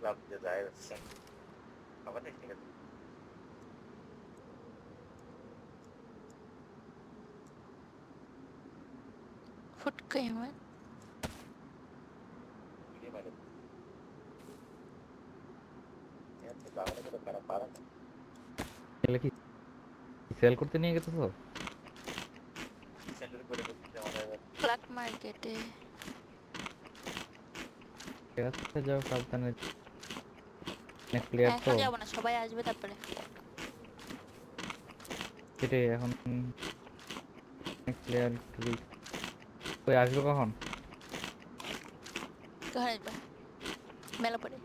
লাভ দিয়ে যায় হচ্ছে আবার ঠিক আছে ফুটকে আমার ভিডিও মানে বাংলা করে খারাপ পারা না এগুলো কি সেল করতে নিয়ে গেছো তো? সেন্টার করে করতে আমাদের ব্ল্যাক মার্কেটে ঠিক আছে, যাও সাবধানে। অনেক প্লেয়ার তো, এখন যাবো না, সবাই আসবে তারপরে। সেটাই এখন অনেক প্লেয়ার। কই আসবে কখন? কখন আসবে? মেলা পরে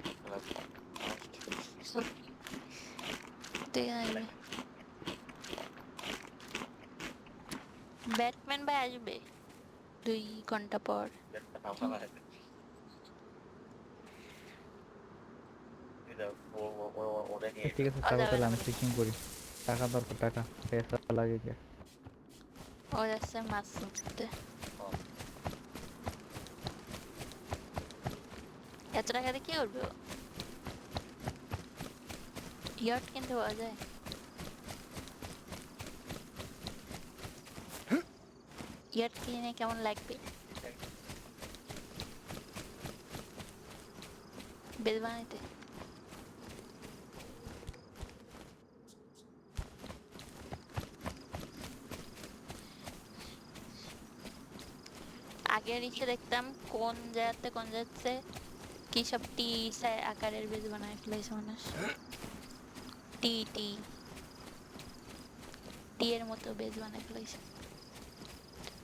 দেখে আসবে। ব্যাটম্যান ভাই আসবে 2 ঘন্টা পর। ঠিক আছে, থাকো তাহলে আমি চেকিং করি। টাকা দরকার, টাকা পয়সা লাগে যে। ও যাচ্ছে মাছ ধরতে। এত টাকা দিয়ে কি করবে ও? ইয়ার্ড কিনতে পাওয়া যায়? ইয়ার্ড কিনে কেমন লাগবে? বেদ বানাইতে আগের ইসে দেখতাম কোন জায়গাতে কি সব টি আকারের বেজ বানায় ফেলেছে মানুষ। টি টি টি এর মতো বেজ বানায় ফেলেছে,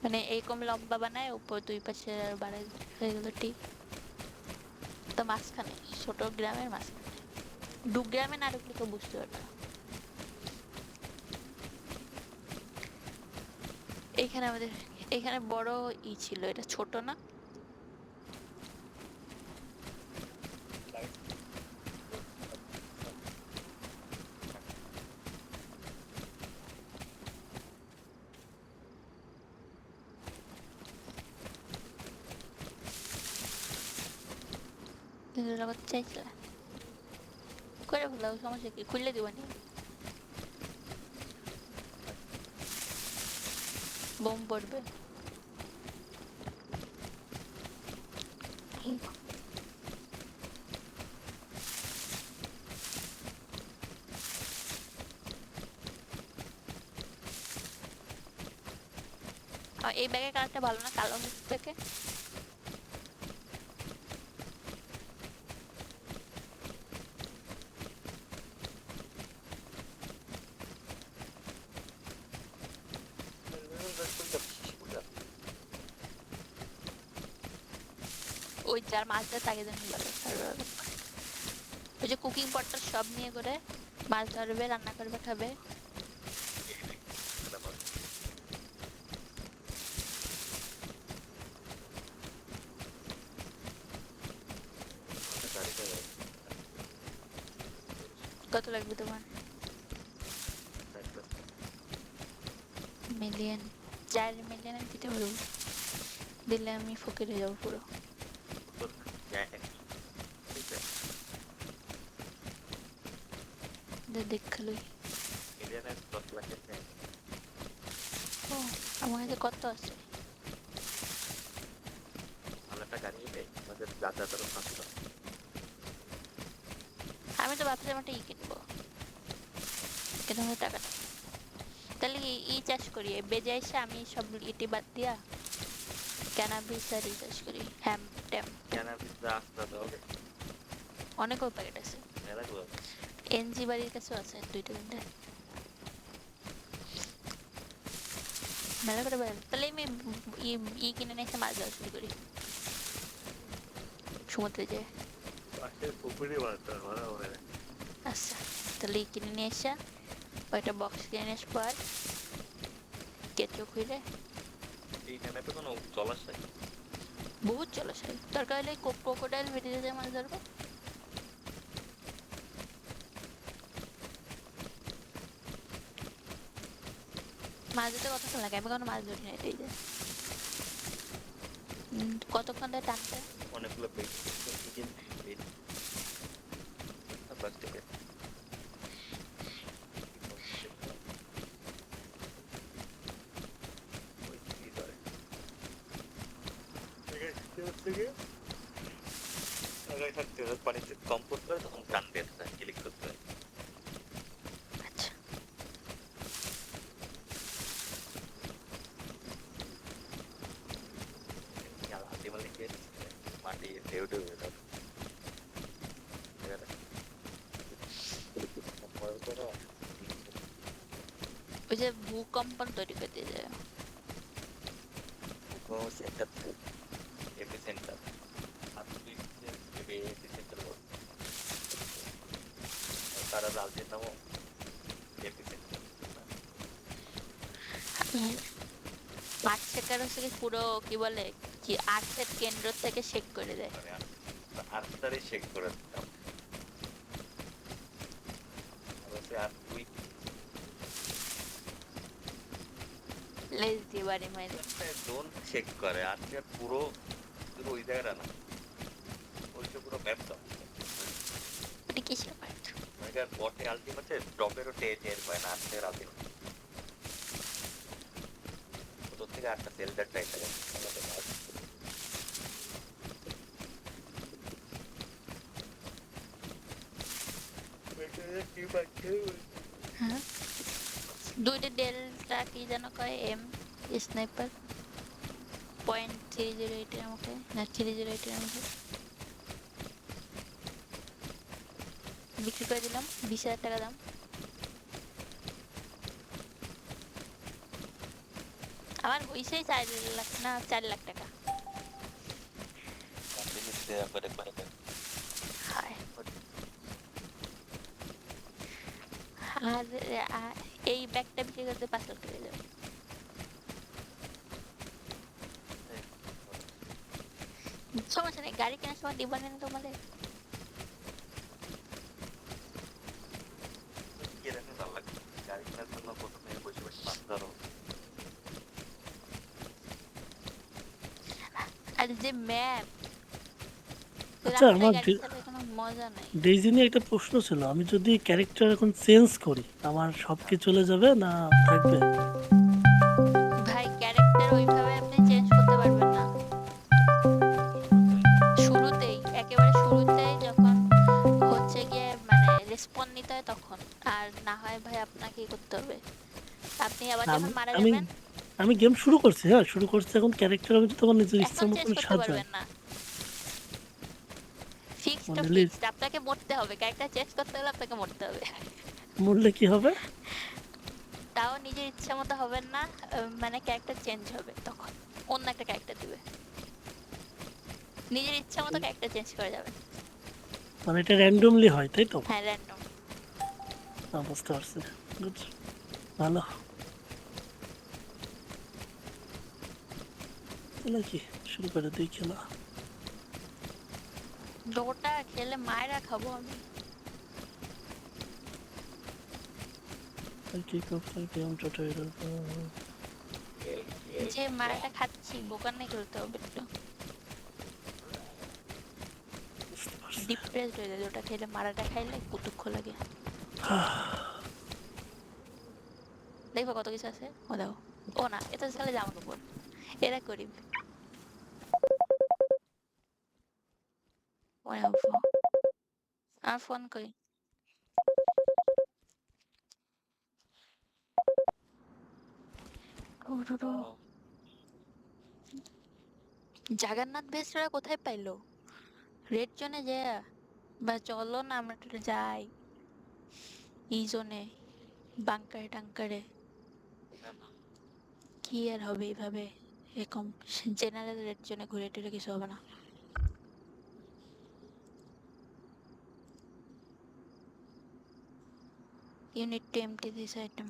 মানে এরকম লম্বা বানায়, উপর 2 পাশে আর বাড়ায় হয়ে গেল টি। তো মাঝখানে ছোট গ্রামের মাঝখানে, গ্রামে না ঢুকলে কেউ বুঝতে পারবে না। এইখানে আমাদের এখানে বড় ছিল, এটা ছোট না? জগৎ চাইছিল করে ফেলাও, সমস্যা কি, খুললে দিবানি, বোম পড়বে। এই ব্যাগের কালারটা ভালো না, কালো ব্যাগে। ওই যার মাছ ধরে তাকে জানি ভালো। ওই যে কুকিং পটটা সব নিয়ে করে মাছ ধরবে, রান্না করবে, খাবে। কত লাগবে তোমার? মিলিয়ন, 4 মিলিয়ন আমি দিতে পারবো। দিলে আমি ফকির হয়ে যাবো পুরো। দেখালই ও আমার কাছে কত আছে? আমি তো ভাবছিলাম একটা কিনবো, কিন্তু আমার টাকা নেই। তাহলে চাষ করি, বেজে এসে আমি সব ইটি বাদ দিয়া ক্যানাবিস আর চাষ করি, হ্যাম ট্যাম। অনেক প্যাকেট আছে, এনজি বাড়ির কাছেও আছে 2-3টা। মেলা করে বেড়াল, তাহলে আমি কিনে নিয়ে এসে মাছ ধরা শুরু করি সমুদ্রে যেয়ে। আচ্ছা, তাহলে কিনে নিয়ে এসে ওইটা বক্স কিনে নিয়ে আসবো, আর কেঁচো খুঁড়ে বহুত জলাশয় দরকার হলে ক্রোকোডাইল বেরিয়ে যায় মাছ ধরবো। মাছ ধরতে কতক্ষণ লাগে? আমি কোনো মাছ ধরি না, এটাই যে কতক্ষণ ধরে টানতে? কলেজ থেকে ওই কি করে আগায় থাকতে হবে, পানিতে কম করতে হয় তখন টান দিয়ে ক্লিক করতে হয়। আচ্ছা আলটিমেটলি কি মাটি ঢেউ ঢেউ হয়ে যাবে। ভয় করো ওই যে ভূকম্পন তৈরি করে দিয়ে যায়। সেন্টার এপি সেন্টার আর তুই এপি সেন্টার বল তারা লালটির নামও এপি সেন্টার। আট সেকার হচ্ছে কি পুরো কি বলে কি আর্থের কেন্দ্র থেকে শেক করে দেয়। মানে আর্টটারই শেক করে দিতাম। আর তুই লেজ দিয়ে বাড়ি মাইরে জোন চেক করে আর কি আর পুরো শুধু ওই জায়গাটা না, ওইটা পুরো ম্যাপ দাও। ওটা কিসের পার্ট? মানে বটে আলটিমেটে ড্রপেরও টের পায় না আজকের আলটিমেট তোর থেকে 8টা সেলটার টাইপ থাকে আমাদের কাজ। হ্যাঁ দুইটা ডেলটা কি যেন কয় এম স্নাইপার .308 এর আমাকে না 308 এর আমাকে বিক্রি করে দিলাম 20,000 টাকা দাম। আমার হইছেই 4 লাখ না 4 লাখ টাকা। হায় আর এই ব্যাগটা বিক্রি করতে 5 লাখ টাকা যাবে। সমস্যা নেই গাড়ি কেনার সময় দিবা না তোমাদের। গাড়ি কেনার জন্য প্রথমে বসে বসে মাথা ধরো। আর যে ম্যাপ আচ্ছা আমার গাড়ি চালায় কোনো মজা নাই। ডেইজি নিয়ে একটা প্রশ্ন ছিল, আমি যদি ক্যারেক্টার এখন চেঞ্জ করি আমার সব কি চলে যাবে না থাকবে? ভাই ক্যারেক্টার ওইভাবে আপনি চেঞ্জ করতে পারবেন না শুরুতেই, একেবারে শুরুতেই যখন হচ্ছে গিয়ে মানে রেসপন্স নিতে হয় তখন। আর না হয় ভাই আপনাকে করতে হবে, আপনি আবার যখন মারা আমি যাবেন আমি গেম শুরু করছি, হ্যাঁ শুরু করছি, এখন ক্যারেক্টার আমি যদি আমার নিজের ইচ্ছা এখন চেঞ্জ মতন করতে সাজাই পারবেন না। ফিক্সড মানে ফিক্সড আপনাকে মরতে হবে, ক্যারেক্টার চেঞ্জ করতে হলে আপনাকে মরতে হবে। মরলে কি হবে? তাও নিজের ইচ্ছা মতো হবেন না, মানে ক্যারেক্টার চেঞ্জ হবে তখন অন্য একটা ক্যারেক্টার দিবে, নিজের ইচ্ছা মতো ক্যারেক্টার চেঞ্জ করা যাবে। মানে এটা র্যান্ডমলি হয় তাই তো? হ্যাঁ র্যান্ডম। বুঝতে পারছি, গুড, ভালো। তাহলে কি শুরু করে দিই খেলা? ডোটা খেলে মায়েরা খাবো আমি। যে মায়েরটা খাচ্ছি বোকার নেই করতে হবে একটু ডিপ্রেসড হয়ে যায় ওটা খেলে, মারাটা খাইলে দুঃখ লাগে। দেখো কত কিছু আছে, ও দেখো, ও না এটা ছেলে জামা কাপড়, এরা গরিব। আর ফোন কই? জাগান্নাথ বেসরা কোথায় পাইলো? রেড জোনে যে বা চলো না আমরা একটু যাই এই জোনে, বাংকারে টাংকারে। কি আর হবে এইভাবে, এরকম জেনারেল রেড জোনে ঘুরে টুরে কিছু হবে না। You need to empty this item.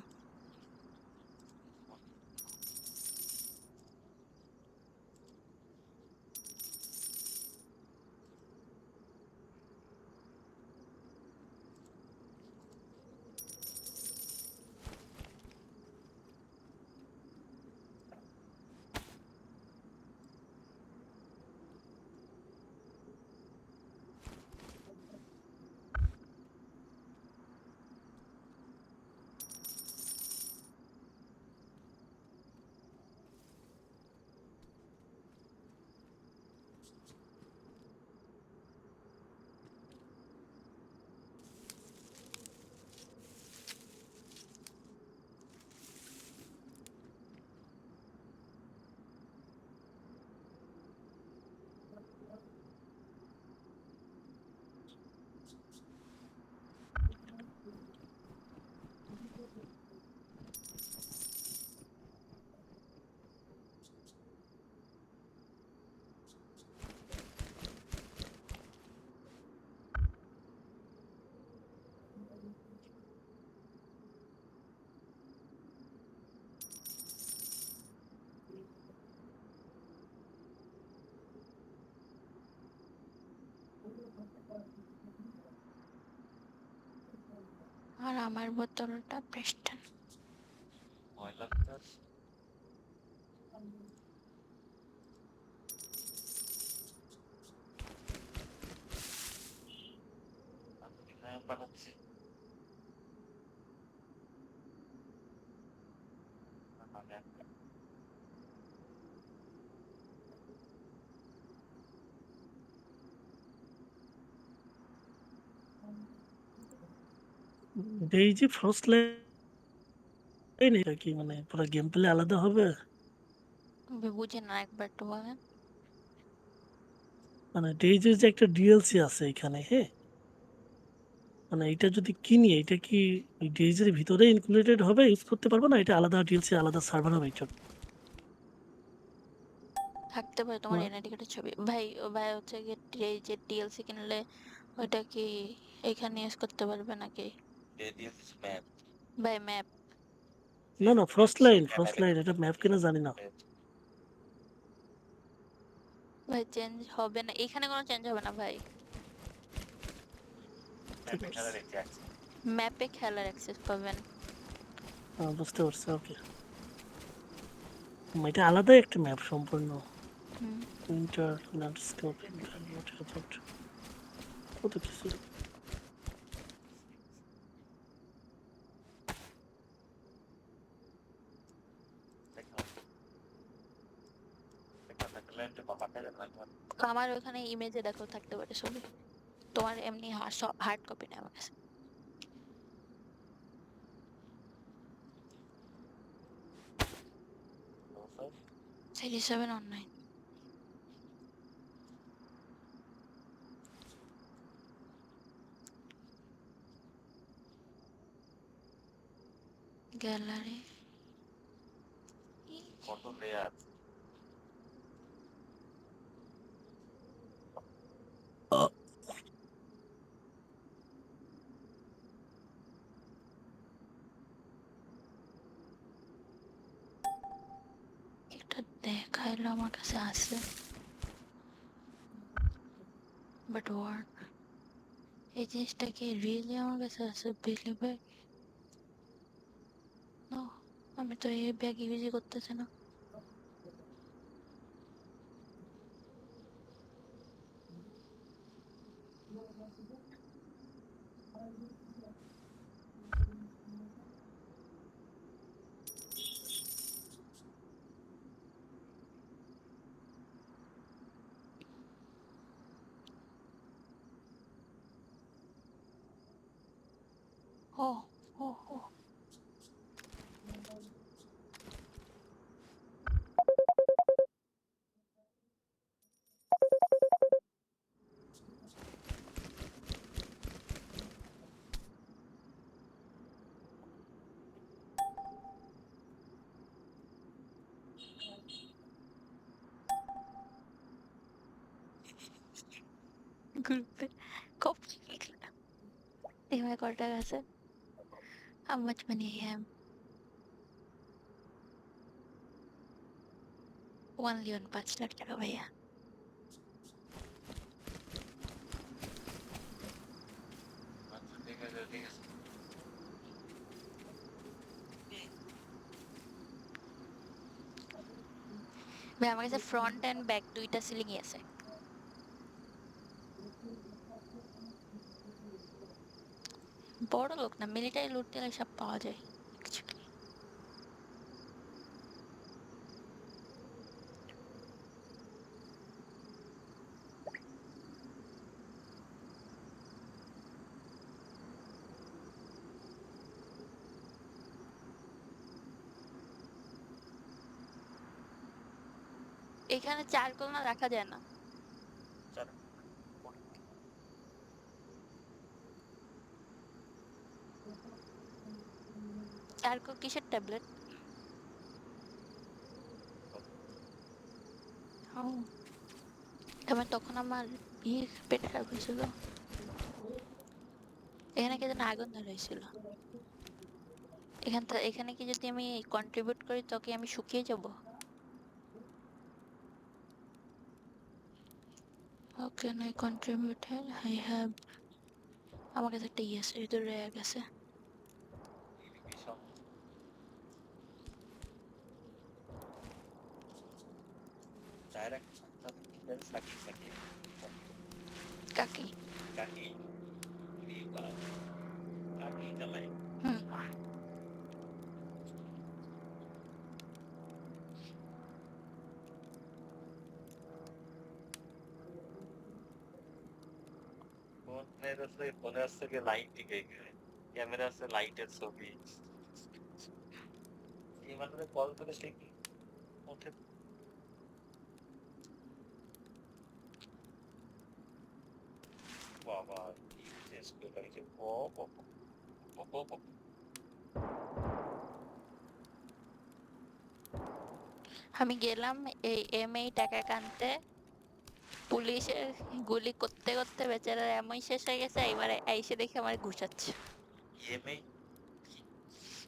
আর আমার বোতলটা প্রেস্টন। ময়লা পাঠাচ্ছি। ডেইজি ফ্রস্ট লাইন এটা কি মানে পুরো গেম প্লে আলাদা হবে? আমি বুঝি না, একবার একটু বলেন। মানে ডেইজির যে একটা ডিএলসি আছে এখানে, হ্যাঁ, মানে এটা যদি কিনি এটা কি ওই ডেইজির ভিতরে ইনক্লুডেড হবে, ইউজ করতে পারবো না? এটা আলাদা ডিএলসি আলাদা সার্ভার হবে এইসব? থাকতে পারে তোমার এনআইডি কার্ডের ছবি। ভাই ও ভাই হচ্ছে গিয়ে এই যে টিএলসি কিনলে ওইটা কি এখানে ইউজ করতে পারবে নাকি? ম্যাপ। ভাই ম্যাপ। না না, ফ্রস্ট লাইন এটা ম্যাপ কিনা জানি না। ভাই চেঞ্জ হবে না, এখানে কোনো চেঞ্জ হবে না ভাই। ঠিক আছে, ম্যাপে খেলার অ্যাক্সেস পাবেন। বুঝতে পারছি, ওকে। এটা আলাদা একটা ম্যাপ সম্পূর্ণ। হুম। উইন্টার ল্যান্ডস্কেপ কত কিছু। আমার ওখানে ইমেজে দেখো থাকতে পারে ছবি, তোমার এমনি হার্ড কপি নেই আমার কাছে। 37 অনলাইন। গ্যালারি। কত লেয়ার? একটা দেখাইলো আমার কাছে আছে, বাট ওয়ার্ক এই জিনিসটা কি রিয়েলি আমার কাছে আছে? বিলিভের নো, আমি তো এই ব্যাগ ইউজই করতেছি না। ও ও ও গ্রুপে কপি এবার কত টাকা আছে? How much money I have? 1 million, 5 lakh টাকা ভাইয়া। আচ্ছা ঠিক আছে ঠিক আছে। ভাই আমার কাছে ফ্রন্ট এন্ড ব্যাক দুইটা সিলিংই আছে। বড় লোক না, মিলিটারি লুট দিলে সব পাওয়া যায় actually। এখানে চারকোল না রাখা যায় না। চলো। চারকোল কিসের ট্যাবলেট? ও, এবার তখন আমার পেট খারাপ হয়েছিল, এখানে কি যেন আগুন ধরে হয়েছিল। এখানে কি যদি আমি কন্ট্রিবিউট করি তো কি আমি শুকিয়ে যাব? How can I contribute? I have, আমার কাছে একটা আছে, ভিতরে র্যাগ আছে। ডাইরেক্ট সাকি সাকি কাকি কাকি কাকি জ্বালাই হুম ফোনে আসছে কি লাইট দিকে ক্যামেরা আছে লাইটের ছবি এই মাত্র কল করে সে কি ওঠে বাবা কি শেষ করে ফেলেছে ও বাবা বাবা আমি গেলাম এই টাকা কানতে, পুলিশের গুলি করতে করতে বেচারার এমন শেষ হয়ে গেছে, এবারে এসে দেখে আমার ঘুষাচ্ছে। ইএমআই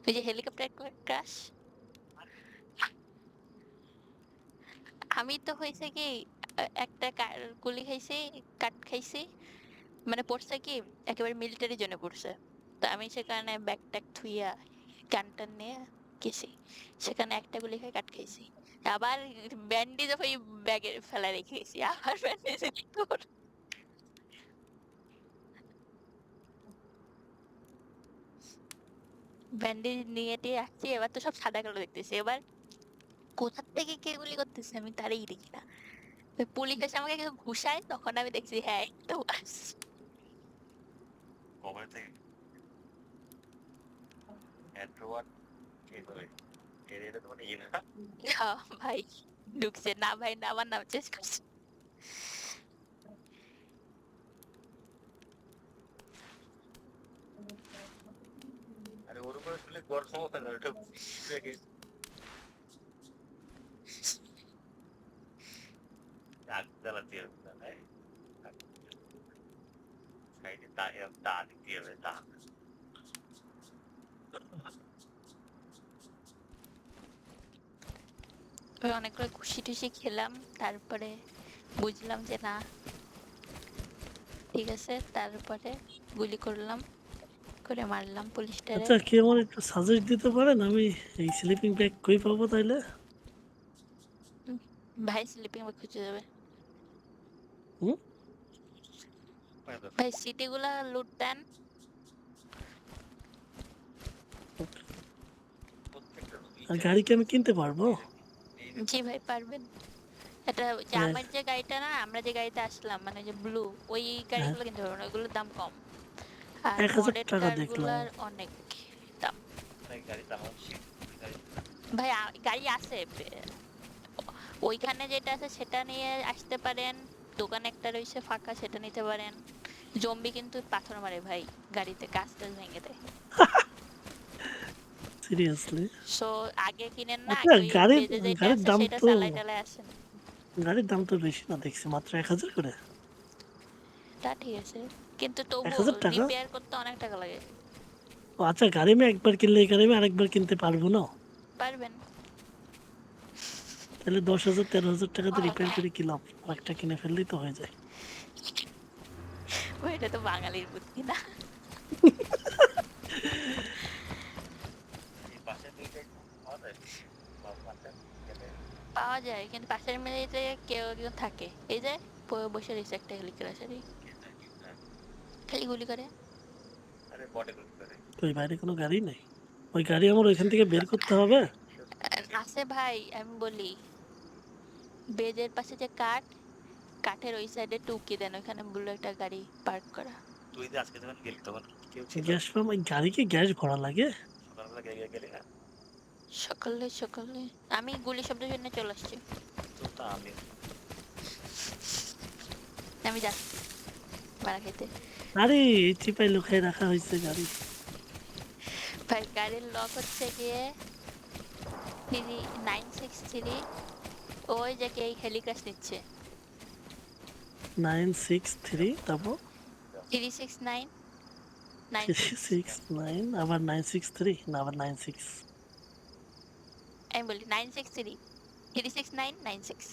ওই যে হেলিকপ্টার ক্রাশ, আমি তো হয়েছে কি একটা গুলি খাইছি, কাট খাইছি, মানে পড়ছে কি একেবারে মিলিটারি জন্য পড়ছে। তো আমি সেখানে ব্যাগ ট্যাগ থুইয়া গান টান নিয়ে গেছি, সেখানে একটা গুলি খাই কাট খাইছি, আবার ব্যান্ডেজ ওই ব্যাগে ফেলা রেখে গেছি, আবার ব্যান্ডেজ ব্যান্ডেজ নিয়ে টিয়ে আসছি, এবার তো সব সাদা কালো দেখতেছি, এবার কোথা থেকে কে গুলি করতেছে আমি তারই দেখি না। তো পুলিশ এসে আমাকে কিছু ঘুষায়, তখন আমি দেখছি হ্যাঁ এই তো বাস। কবে থেকে অ্যান্ড্রয়েড কি করে এরিয়াটা তো ইয়ে না হ্যাঁ ভাই ঢুকছে না ভাই, না আমার নাম চেঞ্জ করছে। আরে ওর উপরে শুনলে গর্ব হবে না ওটা দেখে আগ জ্বালাতে হবে না সাইডে তা দিতে হবে তা ওই অনেকগুলো খুশি টুসি খেলাম, তারপরে বুঝলাম যে না ঠিক আছে, তারপরে গুলি করলাম, করে মারলাম পুলিশটারে। আচ্ছা, কে আমার একটু সাজেস্ট দিতে পারেন? আমি এই স্লিপিং ব্যাগ কই পাবো তাইলে? ভাই স্লিপিং ব্যাগ খুঁজে যাবে হুম? ভাই, সিটি গুলা লুট দেন। প্রত্যেকটা আর গাড়ি কি আমি কিনতে পারবো? জি ভাই পারবেন। এটা যে হ্যাঁ, আমার যে গাড়িটা না, আমরা যে গাড়িতে আসলাম মানে যে ব্লু, ওই হ্যাঁ, গাড়িগুলো কিনতে পারবেন না, ওইগুলোর দাম কম। আর 1000 মডেল টাকা কার দেখলাম। গুলার অনেক দাম। গাড়ি তামাক ভাই গাড়ি আছে, ওইখানে যেটা আছে সেটা নিয়ে আসতে পারেন, দোকান একটা রয়েছে ফাঁকা, সেটা নিতে পারেন। জম্বি কিন্তু পাথর মারে ভাই, গাড়িতে গাছ টাছ ভেঙে দেয়। সিরিয়াসলি? সো আগে কিনেন না, আচ্ছা, আগে ওই বেজে যেটা গাড়ির আছে দাম সেটা তো চালায় টালায় আসেন। গাড়ির দাম তো বেশি না দেখছি, মাত্র 1000 করে। তা ঠিক আছে, কিন্তু এক তবুও হাজার টাকা রিপেয়ার করতে অনেক টাকা লাগে। ও আচ্ছা, গাড়ি আমি একবার কিনলে এই গাড়ি আমি আরেকবার কিনতে পারবো না? পারবেন। তাহলে 10,000 13,000 টাকাতে রিপেয়ার করে কি লাভ? আরেকটা কিনে ফেললেই তো হয়ে যায়। ওই, এটা তো বাঙালির বুদ্ধি না। এই পাশে দুইটা পাওয়া যায় পাশে গেলে পাওয়া যায়, কিন্তু পাশের মেয়েতে কেউ একজন থাকে, এই যে বসে রয়েছে একটা হেলিকপ্টার, খালি গুলি করে। আরে বটে গুলি করে তো ওই বাইরে কোনো গাড়ি নেই? ওই গাড়ি আমার ওইখান থেকে বের করতে হবে? আছে ভাই, আমি বলি বেজের পাশে যে কাঠের ওই সাইডে টুকি দেন, ওইখানে বললো একটা গাড়ি পার্ক করা। তুই যে আজকে যখন গেলি তখন কেউ ছিল গ্যাস পাম্প? ওই গাড়ি কি গ্যাস ভরা লাগে? সকালবেলা গেলি না সকালে সকালে আমি গুলি শব্দ শুনে চলে আসছি। তো তা আমি আমি যাচ্ছি মারা খেতে। আরে চিপাই লুকাই রাখা হয়েছে গাড়ি। ভাই গাড়ির লক হচ্ছে গিয়ে 963, ওই যে কে হেলিক্রাশ নিচ্ছে 963, তারপর 369 369, আবার 963, না আবার 96। আমি বলি 963 369 96।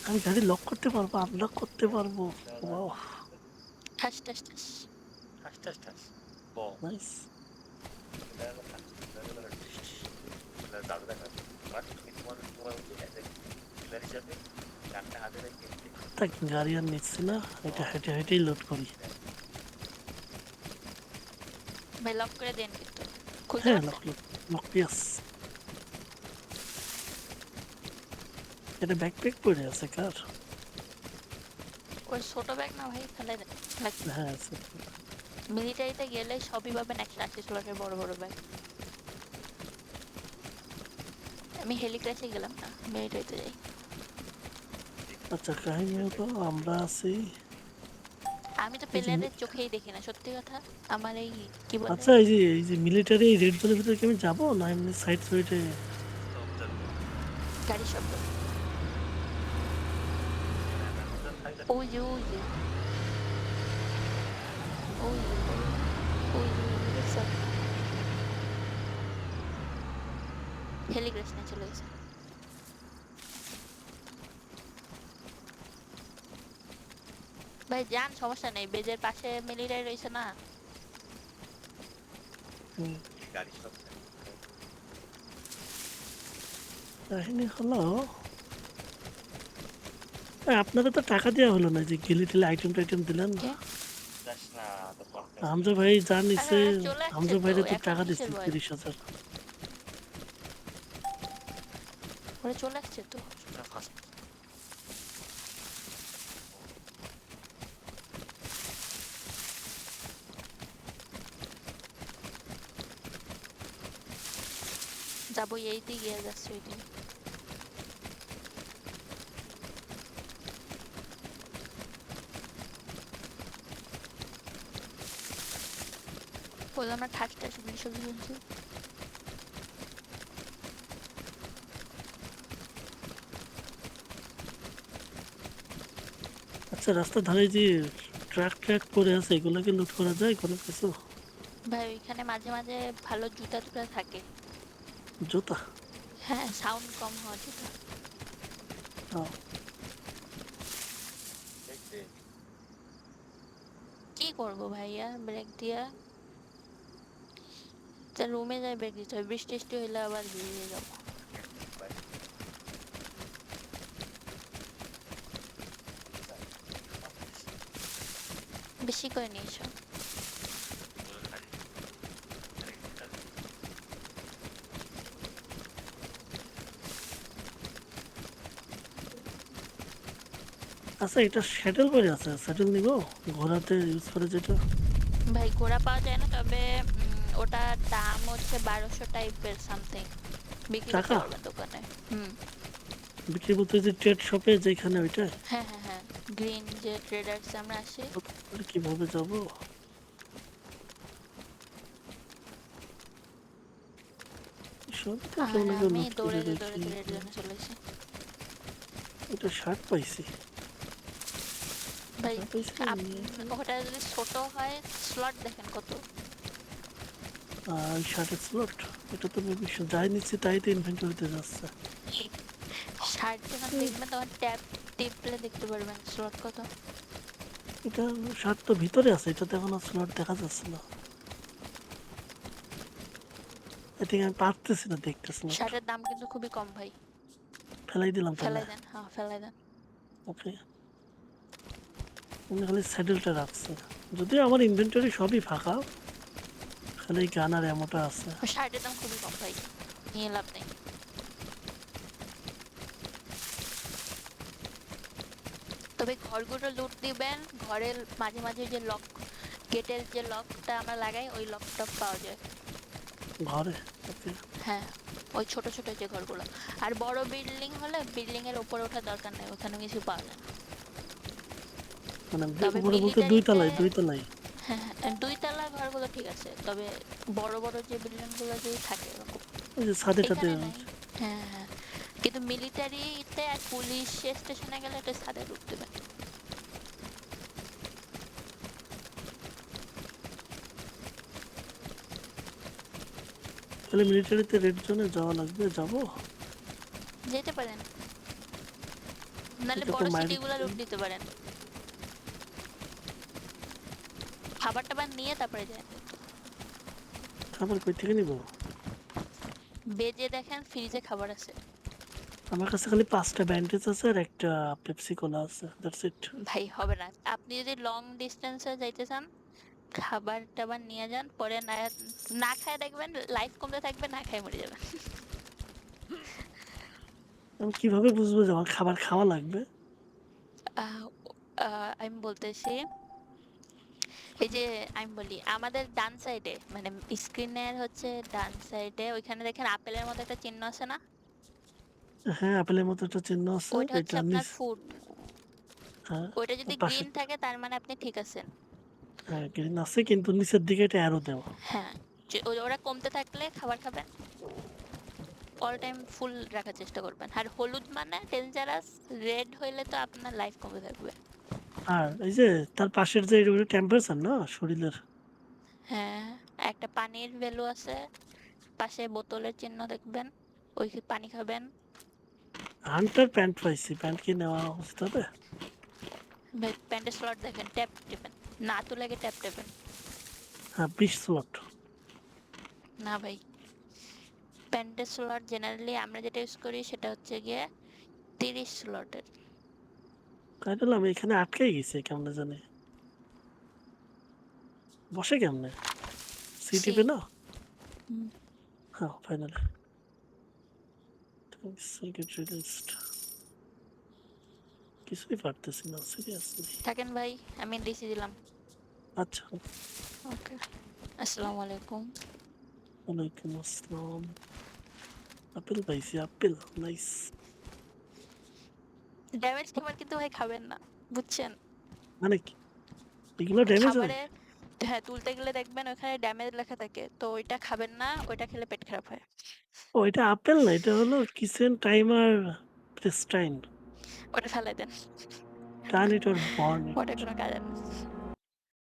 আমি গাড়ি লক করতে পারবো, আনলক করতে পারবো? ওয়াও, ঠাস ঠাস ঠাস। আস্তে আস্তে ও নাইস। দাদু দেখা বাট তুমি তোমার ডিলার হিসাবে গানটা হাতে রেখে তাই গাড়ি আর নিচ্ছি না, এটা হেঁটে হেঁটেই লোড করি। ভাই লক করে দেন কিন্তু খুলতে হ্যাঁ, পারছেন? Lock lock lock, yes. এটা ব্যাকপ্যাক পড়ে আছে কার? ওই ছোট ব্যাগ না ভাই, ফেলে দেন। হ্যাঁ আছে। মিলিটারিতে গেলে সবই পাবেন 180 স্লটের বড় বড় ব্যাগ। আমি হেলিক্র্যাশে গেলাম না, মিলিটারিতে যাই। আচ্ছা, কাহিনী হলো আমরা আছি। আমি তো এই যে প্লেয়ারের চোখেই দেখি না, সত্যি কথা। আমার এই কি বলে, আচ্ছা, এই যে মিলিটারি রেড জোনের ভিতরে কি আমি যাবো না এমনি সাইড সাইডে? গাড়ির শব্দ। ওই যে ওই যে ওই যে ওই যে দেখছো? হেলিক্র্যাশ নিয়ে চলে গেছে। ভাই যান, সমস্যা নেই, বেজের পাশে মিলিটারি রয়েছে না। গাড়ি সব কাহিনী হলো আপনাদের তো টাকা দেওয়া হলো না, যে গেলে টেলে আইটেম টাইটেম দিলেন। কে? যাস না তো কনফারেন্স হামজা ভাই যা আরে নিছে, ওরা চলে আসছে হামজা তো, ভাইরে তো এখন টাকা কিসের দিচ্ছি ভয়? 30,000। ওরা চলে আসছে তো। ফার্স্ট যাবো এই দিকে, যাচ্ছে ওই দিকে। বললাম না ঠাস ঠাস গুলি সবজি শুনছি। আচ্ছা, রাস্তার ধারে যে ট্রাক ট্রাক পড়ে আছে এগুলোকে লুট করা যায় কোনো কিছু? ভাই ওইখানে মাঝে মাঝে ভালো জুতা টুতা থাকে। জুতা? হ্যাঁ, সাউন্ড কম হওয়া জুতা। হ্যাঁ। দেখতে কি করবো ভাইয়া ব্রেক দিয়া? রুমে যাই ব্রেক দিতে হয়, বৃষ্টি টিষ্টি হইলে আবার বেরিয়ে যাবো। বেশি করে নিয়েছো? আচ্ছা, এটা স্যাডেল পরে আছে, স্যাডেল নিব ঘোড়াতে ইউজ করে যেটা। ভাই ঘোড়া পাওয়া যায় না, তবে ওটার দাম হচ্ছে 1200 টাইপের সামথিং। বিক্রি করতে টাকা পারবেন দোকানে। হুম। বিক্রি বলতে যে ট্রেড শপে যেখানে ওইটা? হ্যাঁ হ্যাঁ হ্যাঁ, গ্রিন যে ট্রেডার্স আমরা আসি। কিভাবে যাব? সব তো আর কেমন আমি লুট করে দৌড়াতে রেখে। দৌড়াতে রেড জোনে চলে এসেছি। এটা শার্ট পাইছি। ভাই শার্ট পাইছি ওটা যদি ছোট হয়, স্লট দেখেন কত। আর শার্টের স্লট এটা তো যাই নিচ্ছি তাই তো ইনভেন্টরিতে যাচ্ছে। শার্ট যখন দেখবেন তখন ট্যাব টিপলে দেখতে পারবেন স্লট কত। এটা শার্ট তো ভিতরে আছে, এটা তো এখন স্লট দেখা যাচ্ছে না। আই থিঙ্ক আমি পারতেছি না দেখতে স্লট। শার্টের দাম কিন্তু খুবই কম ভাই। ফেলাই দিলাম তাহলে। ফেলাই দেন, হ্যাঁ ফেলাই দেন। ওকে, উনি খালি স্যাডেলটা রাখছে, যদিও আমার ইনভেন্টরি সবই ফাঁকা, খালি গান আর এমোটা আছে। শার্টের দাম খুবই কম ভাই, নিয়ে লাভ নেই। তবে ঘরগুলো লুট দিবেন, ঘরের মাঝে মাঝে যে লক, গেটের যে লকটা আমরা লাগাই ওই লকটা পাওয়া যায়। ঘরে? ওকে। হ্যাঁ, ওই ছোট ছোট যে ঘরগুলো। আর বড় বিল্ডিং হলে বিল্ডিং এর উপরে ওঠার দরকার নেই, ওখানে কিছু পাওয়া যায় না। মানে তবে উপরে বলতে দুই মিলিটারিতে, তলায়, দুই তলায়? হ্যাঁ হ্যাঁ, দুই তলা ঘরগুলো ঠিক আছে, তবে বড় বড় যে বিল্ডিং গুলো যে থাকে এরকম ওই যে ছাদে টাদে। এখানে নাই। হ্যাঁ হ্যাঁ, কিন্তু মিলিটারিতে আর পুলিশ স্টেশনে গেলে এটা ছাদে ঢুক দেবে। তাহলে মিলিটারিতে রেড জোনে যাওয়া লাগবে, যাবো? যেতে পারেন, নাহলে এটা তো বড় মাইল সিটিগুলো লুট দিতে পারেন। খাবার টাবার নিয়ে তারপরে যান। খাবার কই থেকে নিব? বেজে দেখেন ফ্রিজে খাবার আছে। আমার কাছে খালি 5টা ব্যান্ডেজ আছে আর একটা পেপসি কোলা আছে, দ্যাটস ইট। ভাই হবে না। আপনি যদি লং ডিস্টেন্সে যাইতে চান, খাবার-টাবার নিয়ে যান। পরে না না খায়ে দেখবেন লাইফ কমতে থাকবে, না খায়ে মরে যাবেন। আমি কিভাবে বুঝবো যে আমার খাবার খাওয়া লাগবে? আহ আমি বলতেছি, এই যে আমি বলি আমাদের ডান সাইডে মানে স্ক্রিনের হচ্ছে ডান সাইডে ওইখানে দেখেন আপেলের মতো একটা চিহ্ন আছে না? হ্যাঁ, আপেলের মতো একটা চিহ্ন আছে। ওইটা হচ্ছে এটা আপনার নিচ, ফুড। হ্যাঁ, ওইটা যদি পাশে, গ্রিন থাকে তার মানে আপনি ঠিক আছেন। হ্যাঁ গ্রিন আছে কিন্তু নিচের দিকে একটা অ্যারো দেওয়া। হ্যাঁ, ওরা কমতে থাকলে খাবার খাবেন। অল টাইম ফুল রাখার চেষ্টা করবেন। আর হলুদ মানে ডেঞ্জারাস, রেড হইলে তো আপনার লাইফ কমে থাকবে। আর এই যে তার পাশের যে টেম্পারেচার না শরীরের, হ্যাঁ, একটা পানির ভ্যালু আছে, পাশে বোতলের চিহ্ন দেখবেন, ওই পানি খাবেন। হান্টার প্যান্ট পাইছি, প্যান্ট কি নেওয়া উচিত হবে? ভাই প্যান্টের স্লট দেখেন, ট্যাপ টিপেন, না তো লাগে ট্যাপ টিপেন। হ্যাঁ 20 স্লট। না ভাই, প্যান্টের স্লট জেনারেলি আমরা যেটা ইউজ করি সেটা হচ্ছে গিয়ে 30 স্লটের। তাইলে আমি এখানে আটকাই গেছি কেমনে জানি, বসে কেমনে? সি সি। টিপে না? হুম, হ্যাঁ ফাইনালি গেট রিলিজড। কিছুই পারতেছি না সিরিয়াসলি। থাকেন ভাই, আমি ডিসি দিলাম। আচ্ছা, ওকে, আসসালামু আলাইকুম। ওয়ালাইকুম আসসালাম। আপেল পাইছি, আপেল নাইস। ড্যামেজ খাবার কিন্তু ভাই খাবেন না, বুঝছেন? মানে কি এগুলো ড্যামেজ হয়? খাবারে হ্যাঁ, তুলতে গেলে দেখবেন ওখানে ড্যামেজ লেখা থাকে, তো ওইটা খাবেন না, ওইটা খেলে পেট খারাপ হয়। ও এটা আপেল না, এটা হলো কিচেন টাইমার প্রেস্টাইন। ওটা ফেলাই দেন, টার্ন ইট অর বার্ন ওটা ইট। কোনো কাজে না।